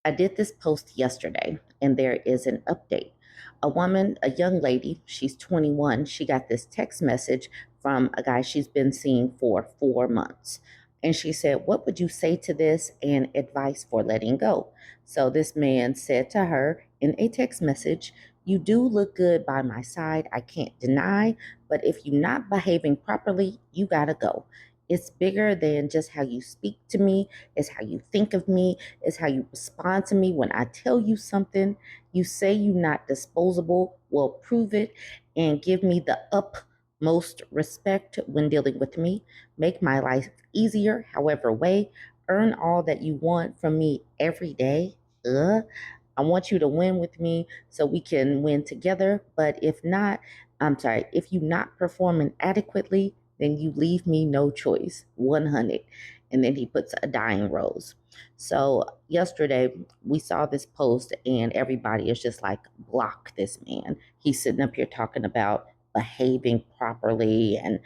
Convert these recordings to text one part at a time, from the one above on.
I did this post yesterday, and there is an update. A young lady, she's 21, she got this text message from a guy she's been seeing for 4 months. And she said, "What would you say to this and advice for letting go?" So this man said to her in a text message, "You do look good by my side, I can't deny, but if you're not behaving properly, you gotta go. It's bigger than just how you speak to me, it's how you think of me, it's how you respond to me when I tell you something. You say you're not disposable. Well, prove it and give me the utmost respect when dealing with me. Make my life easier, however way. Earn all that you want from me every day. I want you to win with me so we can win together. But if you're not performing adequately, then you leave me no choice. 100." And then he puts a dying rose. So yesterday we saw this post and everybody is just like, block this man. He's sitting up here talking about behaving properly and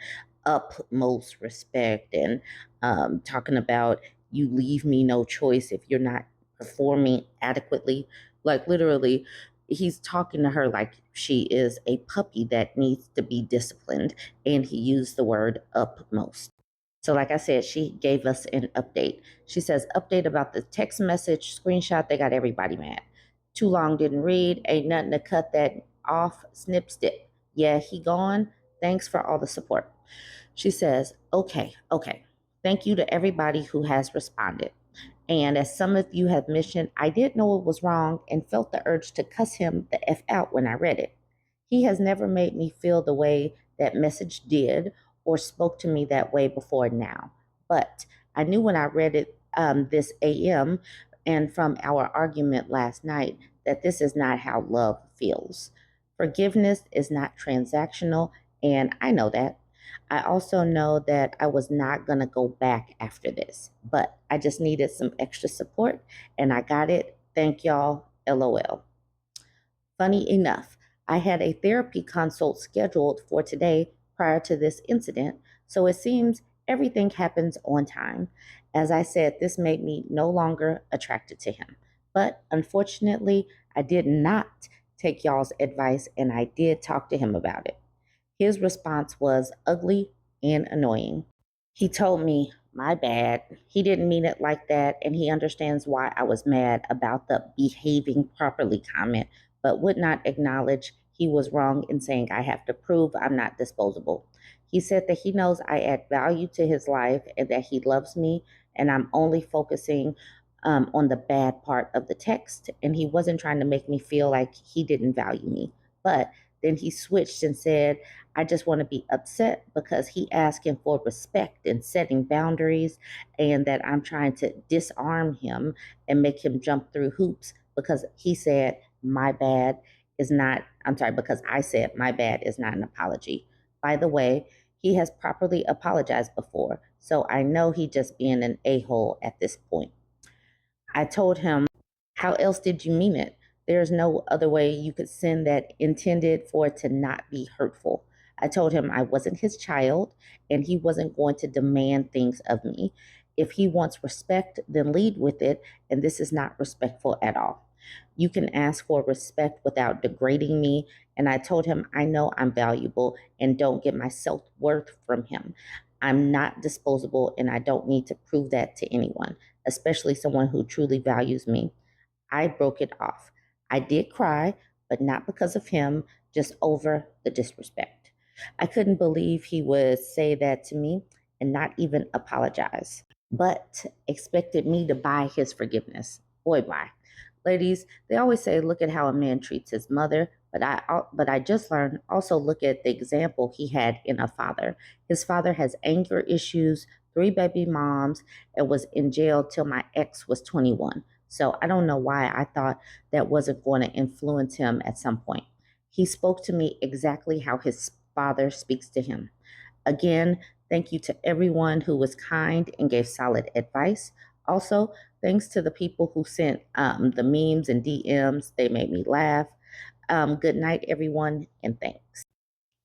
utmost respect and talking about you leave me no choice if you're not performing adequately. Like literally, he's talking to her like she is a puppy that needs to be disciplined. And he used the word upmost. So, like I said, she gave us an update. She says, "Update about the text message screenshot. They got everybody mad. Too long, didn't read. Ain't nothing to cut that off. Snip, snip. Yeah, he gone. Thanks for all the support." She says, okay. Thank you to everybody who has responded. And as some of you have mentioned, I did know it was wrong and felt the urge to cuss him the F out when I read it. He has never made me feel the way that message did or spoke to me that way before now. But I knew when I read it this AM and from our argument last night that this is not how love feels. Forgiveness is not transactional, and I know that. I also know that I was not going to go back after this, but I just needed some extra support and I got it. Thank y'all. LOL. Funny enough, I had a therapy consult scheduled for today prior to this incident, so it seems everything happens on time. As I said, this made me no longer attracted to him. But unfortunately, I did not take y'all's advice and I did talk to him about it. His response was ugly and annoying. He told me, "My bad. He didn't mean it like that, and he understands why I was mad about the behaving properly comment, but would not acknowledge he was wrong in saying I have to prove I'm not disposable." He said that he knows I add value to his life and that he loves me, and I'm only focusing on the bad part of the text, and he wasn't trying to make me feel like he didn't value me. But then he switched and said, "I just want to be upset because he asking for respect and setting boundaries, and that I'm trying to disarm him and make him jump through hoops because he said my bad is not, I'm sorry, because I said my bad is not an apology. By the way, he has properly apologized before, so I know he just being an a-hole at this point." I told him, "How else did you mean it? There's no other way you could send that intended for it to not be hurtful." I told him I wasn't his child and he wasn't going to demand things of me. If he wants respect, then lead with it, and this is not respectful at all. You can ask for respect without degrading me, and I told him I know I'm valuable and don't get my self worth from him. I'm not disposable and I don't need to prove that to anyone, especially someone who truly values me. I broke it off. I did cry, but not because of him, just over the disrespect. I couldn't believe he would say that to me and not even apologize, but expected me to buy his forgiveness. Boy, bye. Ladies, they always say, look at how a man treats his mother, but I just learned also look at the example he had in a father. His father has anger issues, three baby moms, and was in jail till my ex was 21. So I don't know why I thought that wasn't going to influence him at some point. He spoke to me exactly how his father speaks to him. Again, thank you to everyone who was kind and gave solid advice. Also, thanks to the people who sent the memes and DMs. They made me laugh. Good night, everyone, and thanks.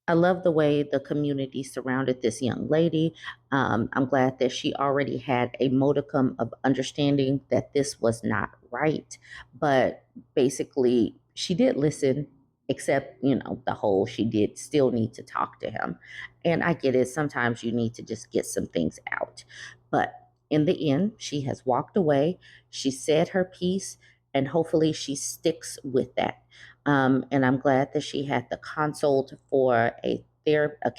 I love the way the community surrounded this young lady. I'm glad that she already had a modicum of understanding that this was not right. But basically, she did listen, except, the whole she did still need to talk to him. And I get it. Sometimes you need to just get some things out. But in the end, she has walked away. She said her piece, and hopefully she sticks with that. And I'm glad that she had the consult for a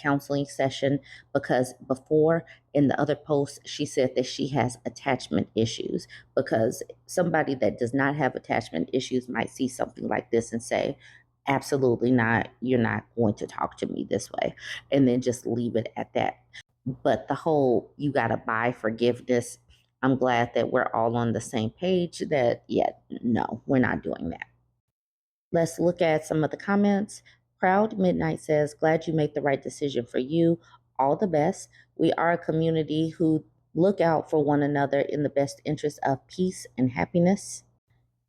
counseling session, because before, in the other post, she said that she has attachment issues, because somebody that does not have attachment issues might see something like this and say, absolutely not, you're not going to talk to me this way, and then just leave it at that. But the whole you got to buy forgiveness, I'm glad that we're all on the same page that, yeah, no, we're not doing that. Let's look at some of the comments. Proud Midnight says, glad you made the right decision for you. All the best. We are a community who look out for one another in the best interest of peace and happiness.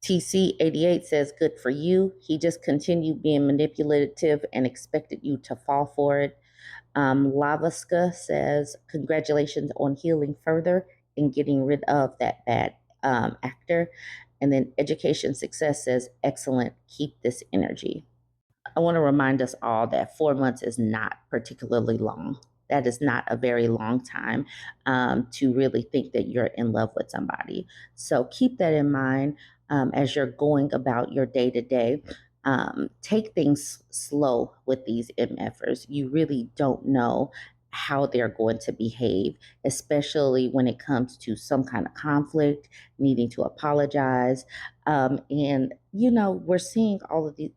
TC88 says, good for you. He just continued being manipulative and expected you to fall for it. Lavaska says, congratulations on healing further and getting rid of that bad actor. And then Education Success says, excellent. Keep this energy. I want to remind us all that 4 months is not particularly long. That is not a very long time to really think that you're in love with somebody. So keep that in mind as you're going about your day to day. Take things slow with these MFers. You really don't know how they're going to behave, especially when it comes to some kind of conflict, needing to apologize. And we're seeing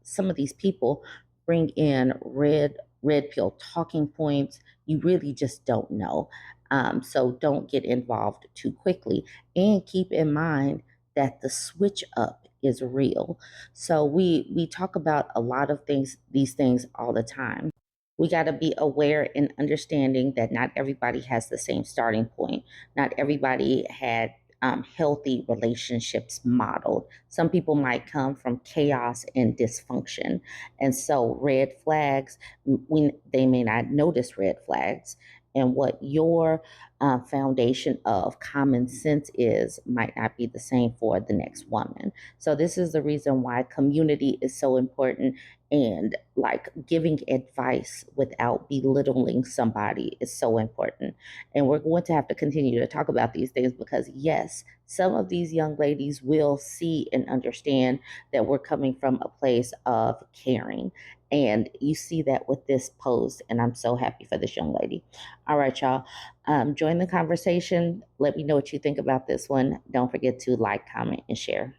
some of these people bring in red pill talking points. You really just don't know. So don't get involved too quickly, and keep in mind that the switch up is real. So we talk about a lot of these things all the time. We got to be aware and understanding that not everybody has the same starting point. Not everybody had healthy relationships modeled. Some people might come from chaos and dysfunction. And so red flags, they may not notice red flags. And what your foundation of common sense is might not be the same for the next woman. So this is the reason why community is so important, and like giving advice without belittling somebody is so important. And we're going to have to continue to talk about these things, because yes, some of these young ladies will see and understand that we're coming from a place of caring. And you see that with this post, and I'm so happy for this young lady. All right, y'all. Join the conversation. Let me know what you think about this one. Don't forget to like, comment, and share.